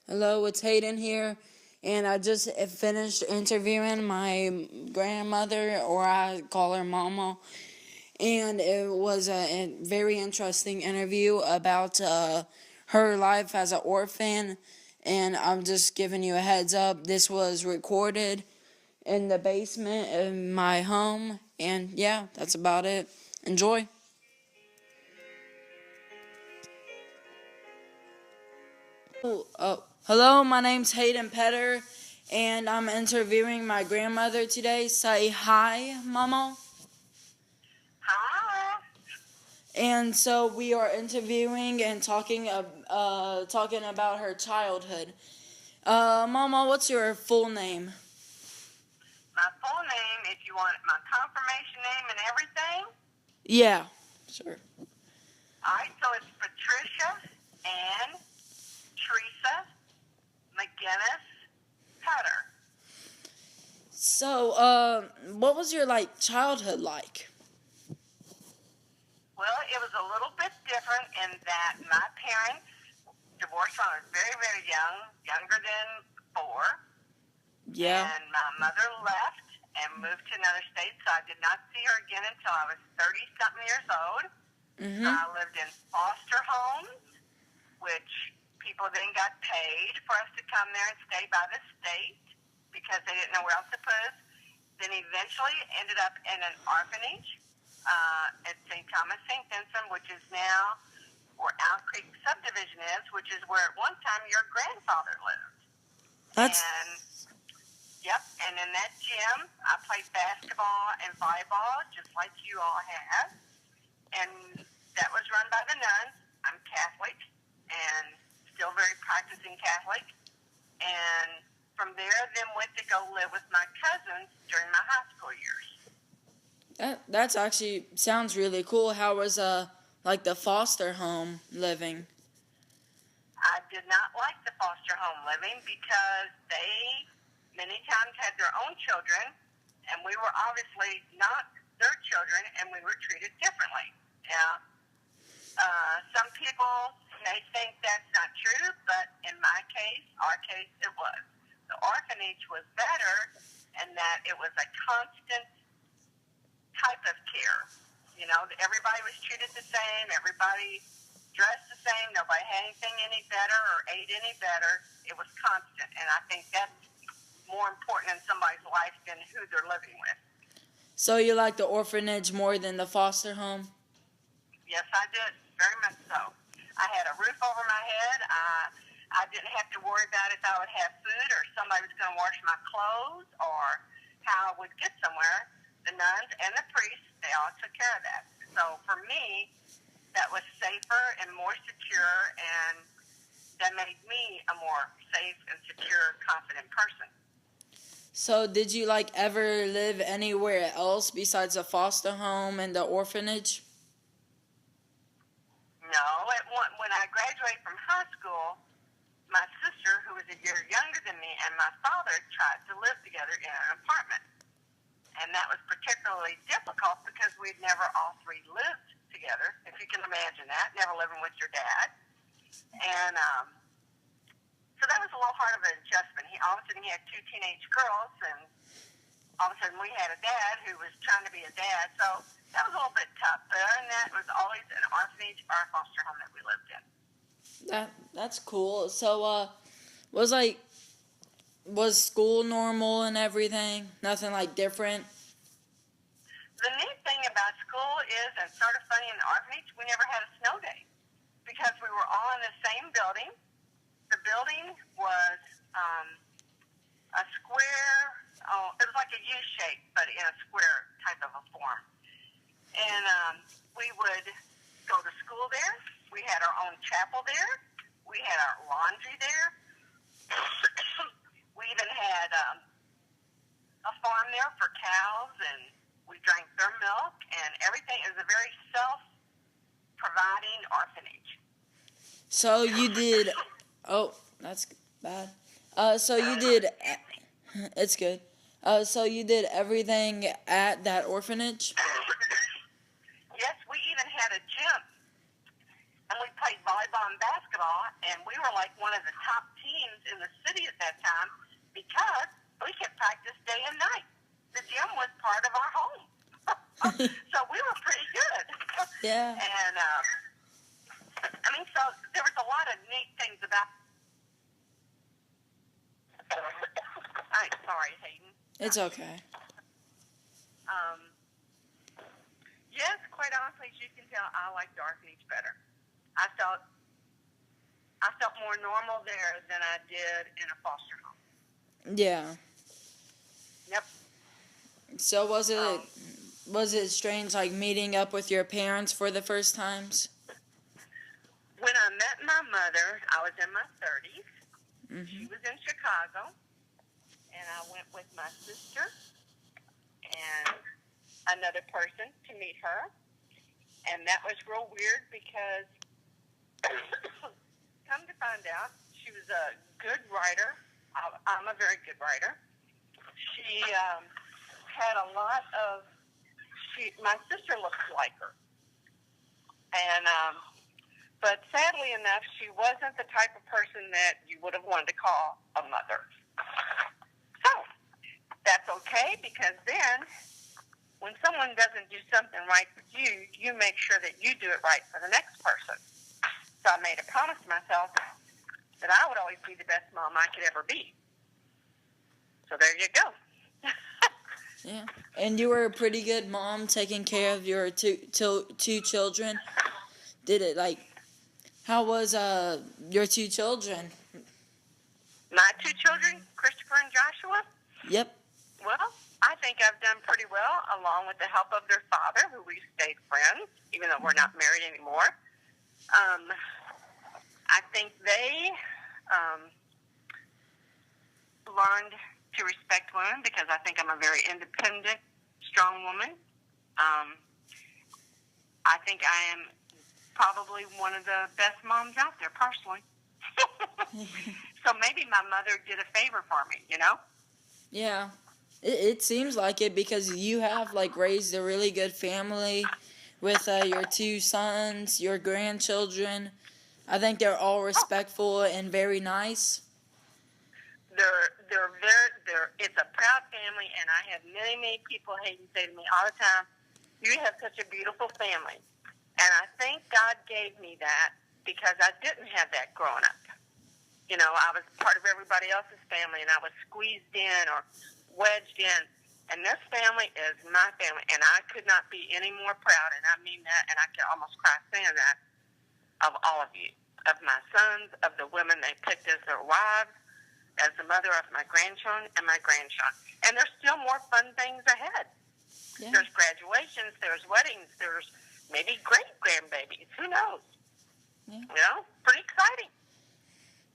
Hello, it's Hayden here, and I just finished interviewing my grandmother, or I call her Mama, and it was a very interesting interview about her life as an orphan, and I'm just giving you a heads up. This was recorded in the basement of my home, and yeah, that's about it. Enjoy. Hello, my name's Hayden Petter, and I'm interviewing my grandmother today. Say hi, Mama. Hi. And so we are interviewing and talking about her childhood. Mama, what's your full name? My full name, if you want my confirmation name and everything. Yeah, sure. All right, so it's Patricia Ann Teresa McGinnis Cutter. So, what was your childhood like? Well, it was a little bit different in that my parents divorced when I was very, very young, younger than 4, Yeah. and my mother left and moved to another state, so I did not see her again until I was 30-something years old. So Mhm. I lived in foster homes, which people then got paid for us to come there and stay by the state because they didn't know where else to put us. Then eventually ended up in an orphanage at St. Thomas St. Vincent, which is now where Owl Creek subdivision is, which is where at one time your grandfather lived. That's And yep, and in that gym, I played basketball and volleyball just like you all have. And that was run by the nuns. I'm Catholic and still very practicing Catholic. And from there, then went to go live with my cousins during my high school years. that's actually sounds really cool. How was like the foster home living? I did not like the foster home living because they many times had their own children, and we were obviously not their children, and we were treated differently. Yeah. Some people may think that's not true, but in my case, our case, it was. The orphanage was better in that it was a constant type of care. You know, everybody was treated the same, everybody dressed the same, nobody had anything any better or ate any better. It was constant, and I think that's more important in somebody's life than who they're living with. So you like the orphanage more than the foster home? Yes, I did, very much so. I had a roof over my head. I didn't have to worry about if I would have food or somebody was going to wash my clothes or how I would get somewhere. The nuns and the priests, they all took care of that. So for me, that was safer and more secure, and that made me a more safe and secure, confident person. So did you ever live anywhere else besides the foster home and the orphanage? No, when I graduated from high school, my sister, who was a year younger than me, and my father tried to live together in an apartment. And that was particularly difficult because we'd never all three lived together, if you can imagine that, never living with your dad. And so that was a little hard of an adjustment. All of a sudden he had 2 teenage girls, and all of a sudden we had a dad who was trying to be a dad. So that was a little bit tough. But other than that, it was always an orphanage or a foster home that we lived in. That's cool. So was was school normal and everything? Nothing different? The neat thing about school is, and sort of funny in the orphanage, we never had a snow day because we were all in the same building. The building was a square, it was like a U shape, but in a square type of a form. And we would go to school there. We had our own chapel there. We had our laundry there. We even had a farm there for cows, and we drank their milk and everything. It was a very self-providing orphanage. So you did. Oh, that's bad. So you did. It's good. So you did everything at that orphanage? Yes, we even had a gym, and we played volleyball and basketball, and we were like one of the top teams Yeah. And, I mean, so there was a lot of neat things about. I'm sorry, Hayden. It's okay. Um, yes, quite honestly, as you can tell, I like the orphanage better. I felt more normal there than I did in a foster home. Yeah. Yep. So was it strange, like, meeting up with your parents for the first times? When I met my mother, I was in my 30s. Mm-hmm. She was in Chicago, and I went with my sister and another person to meet her. And that was real weird because, come to find out, she was a good writer. I'm a very good writer. She had a lot of. My sister looks like her, and but sadly enough, she wasn't the type of person that you would have wanted to call a mother. So that's okay, because then when someone doesn't do something right for you, you make sure that you do it right for the next person. So I made a promise to myself that I would always be the best mom I could ever be. So there you go. Yeah. And you were a pretty good mom, taking care of your two children. Did it, like, how was your two children? My two children, Christopher and Joshua, Yep. well, I think I've done pretty well, along with the help of their father, who we stayed friends, even though we're not married anymore. I think they learned to respect women, because I think I'm a very independent, strong woman. I think I am probably one of the best moms out there, personally. So maybe my mother did a favor for me, you know? Yeah. It seems like it, because you have, like, raised a really good family with your two sons, your grandchildren. I think they're all respectful and very nice. It's a proud family, and I have many people say to me all the time, "You have such a beautiful family." And I think God gave me that, because I didn't have that growing up. You know, I was part of everybody else's family, and I was squeezed in or wedged in. And this family is my family, and I could not be any more proud, and I mean that, and I can almost cry saying that, of all of you, of my sons, of the women they picked as their wives, as the mother of my grandchildren and my grandson. And there's still more fun things ahead. Yeah. There's graduations, there's weddings, there's maybe great-grandbabies. Who knows? Yeah. You know, pretty exciting.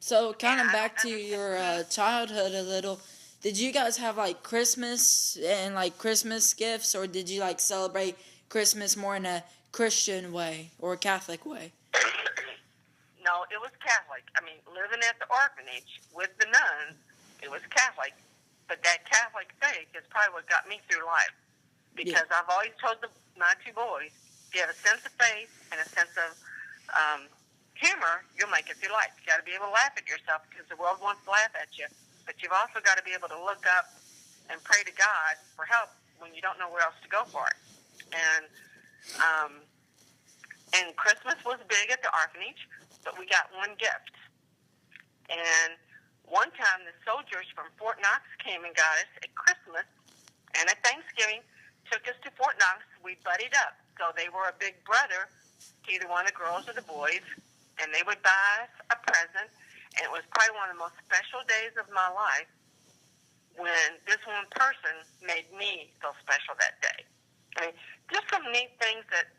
So, kind of back to your childhood a little, did you guys have, like, Christmas and, like, Christmas gifts, or did you, like, celebrate Christmas more in a Christian way or a Catholic way? No, it was Catholic. I mean, living at the orphanage with the nuns, it was Catholic. But that Catholic faith is probably what got me through life. Because I've always told my two boys, if you have a sense of faith and a sense of humor, you'll make it through life. You got to be able to laugh at yourself, because the world wants to laugh at you. But you've also got to be able to look up and pray to God for help when you don't know where else to go for it. And Christmas was big at the orphanage, but we got one gift. And one time the soldiers from Fort Knox came and got us at Christmas, and at Thanksgiving took us to Fort Knox. We buddied up. So they were a big brother to either one of the girls or the boys, and they would buy us a present. And it was probably one of the most special days of my life when this one person made me feel special that day. I mean, just some neat things that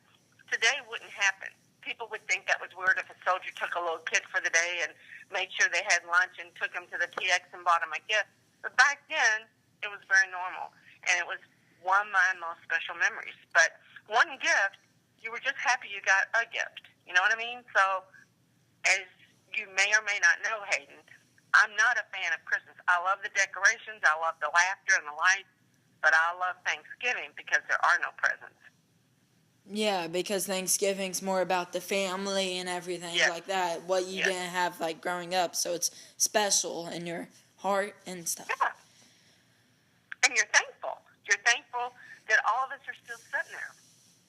today wouldn't happen. People would think that was weird if a soldier took a little kid for the day and made sure they had lunch and took them to the TX and bought them a gift. But back then, it was very normal. And it was one of my most special memories. But one gift, you were just happy you got a gift. You know what I mean? So, as you may or may not know, Hayden, I'm not a fan of Christmas. I love the decorations. I love the laughter and the lights. But I love Thanksgiving because there are no presents. Yeah, because Thanksgiving's more about the family and everything like that, what you didn't have, like, growing up, so it's special in your heart and stuff. Yeah. And you're thankful. You're thankful that all of us are still sitting there.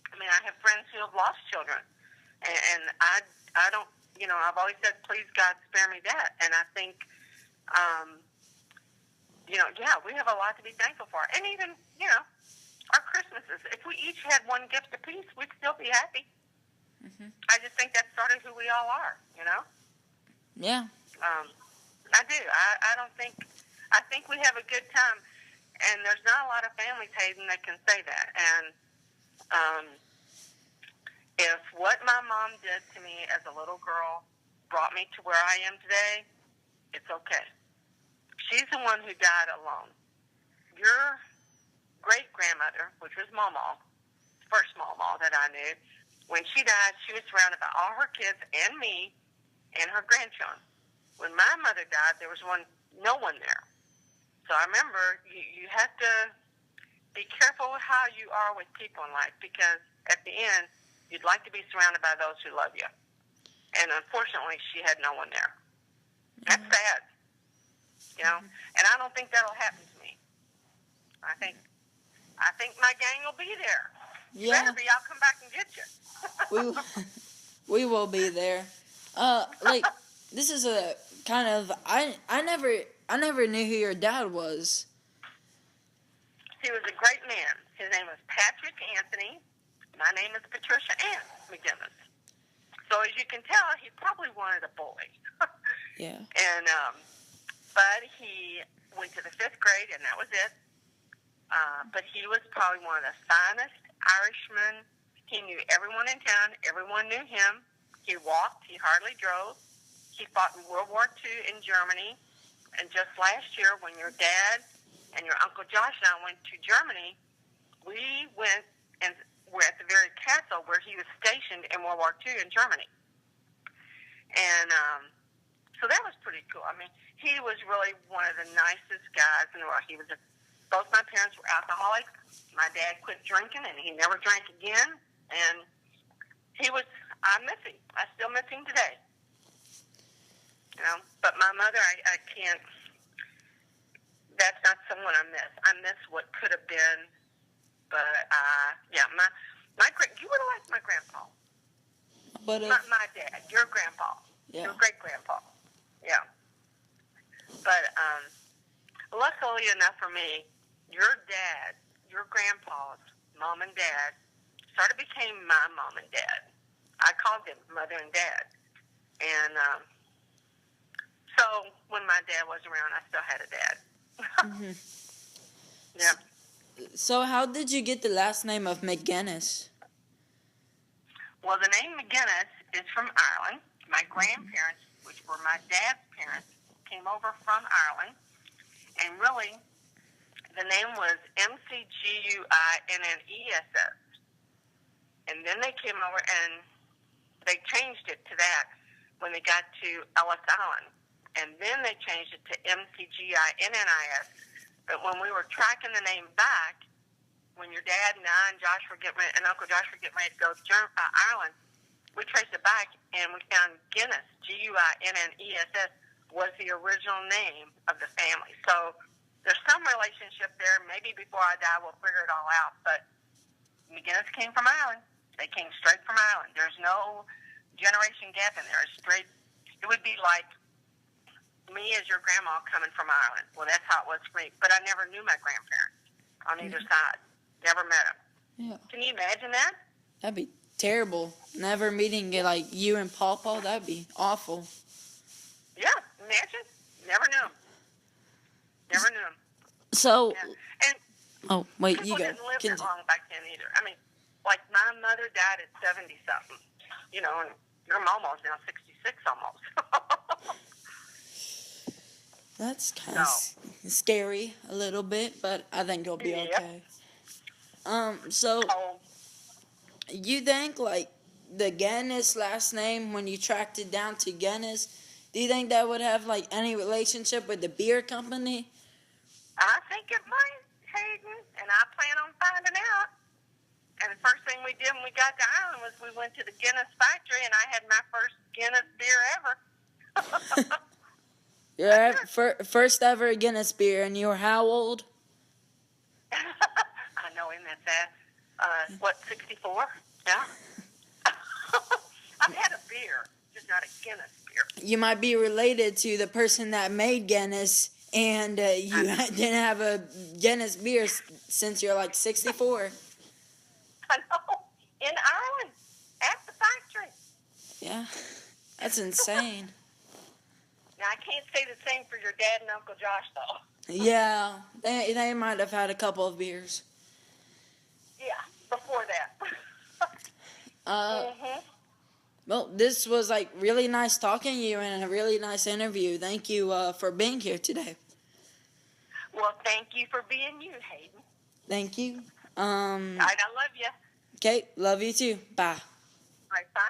I mean, I have friends who have lost children, and I don't, I've always said, please God, spare me that. And I think, yeah, we have a lot to be thankful for. And even, our Christmases, if we each had one gift apiece, we'd still be happy. Mm-hmm. I just think that's sort of who we all are, Yeah. I do. I think we have a good time, and there's not a lot of families, Hayden, that can say that. And if what my mom did to me as a little girl brought me to where I am today, it's okay. She's the one who died alone. Your great-grandmother, which was Mama, first Mama that I knew, when she died, she was surrounded by all her kids and me and her grandchildren. When my mother died, there was no one there. So I remember you have to be careful how you are with people in life, because at the end, you'd like to be surrounded by those who love you. And unfortunately, she had no one there. That's sad. And I don't think that'll happen to me. I think my gang will be there. You Yeah. better be. I'll come back and get you. We will be there. This is a kind of I never knew who your dad was. He was a great man. His name was Patrick Anthony. My name is Patricia Ann McGinnis. So as you can tell, he probably wanted a boy. Yeah. And but he went to the 5th grade, and that was it. But he was probably one of the finest Irishmen. He knew everyone in town. Everyone knew him. He walked. He hardly drove. He fought in World War II in Germany. And just last year, when your dad and your Uncle Josh and I went to Germany, we went and were at the very castle where he was stationed in World War II in Germany. And so that was pretty cool. I mean, he was really one of the nicest guys in the world. Both my parents were alcoholics. My dad quit drinking, and he never drank again. And I miss him. I still miss him today. But my mother, I can't, that's not someone I miss. I miss what could have been. But, yeah, my you would have liked my grandpa. But My dad, your grandpa. Yeah. Your great-grandpa. Yeah. But, luckily enough for me, your dad, your grandpa's mom and dad sort of became my mom and dad. I called them mother and dad. And so when my dad was around, I still had a dad. Mm-hmm. Yeah. So how did you get the last name of McGinnis? Well, the name McGinnis is from Ireland. My grandparents, which were my dad's parents, came over from Ireland. And really, the name was McGuinnes. And then they came over and they changed it to that when they got to Ellis Island. And then they changed it to McGinnis. But when we were tracking the name back, when your dad and I and Josh were getting ready, and Uncle Josh were getting ready to go to Ireland, we traced it back and we found Guinness, Guinnes, was the original name of the family. So there's some relationship there. Maybe before I die, we'll figure it all out. But McGinnis came from Ireland. They came straight from Ireland. There's no generation gap in there. It's straight. It would be like me as your grandma coming from Ireland. Well, that's how it was for me. But I never knew my grandparents on either side. Never met them. Yeah. Can you imagine that? That'd be terrible. Never meeting like you and Pawpaw, that'd be awful. Yeah, imagine. Never knew them. Never knew them. So, yeah. And oh, wait, people you go. didn't live that long back then either. I mean, like my mother died at 70-something, and your mama's now 66 almost. That's kind of scary a little bit, but I think it'll be okay. So you think like the Guinness last name, when you tracked it down to Guinness, do you think that would have like any relationship with the beer company? I think it might, Hayden, and I plan on finding out. And the first thing we did when we got to Ireland was we went to the Guinness factory, and I had my first Guinness beer ever. Your first ever Guinness beer, and you were how old? I know, isn't that sad? 64? Yeah. Guinness beer. You might be related to the person that made Guinness, and you didn't have a Guinness beer since you're like 64. I know. In Ireland, at the factory. Yeah, that's insane. Now, I can't say the same for your dad and Uncle Josh, though. Yeah, they might have had a couple of beers. Yeah, before that. Well, this was like really nice talking to you and a really nice interview. Thank you for being here today. Well, thank you for being you, Hayden. Thank you. All right, I love you. Okay, love you too. Bye. All right, bye.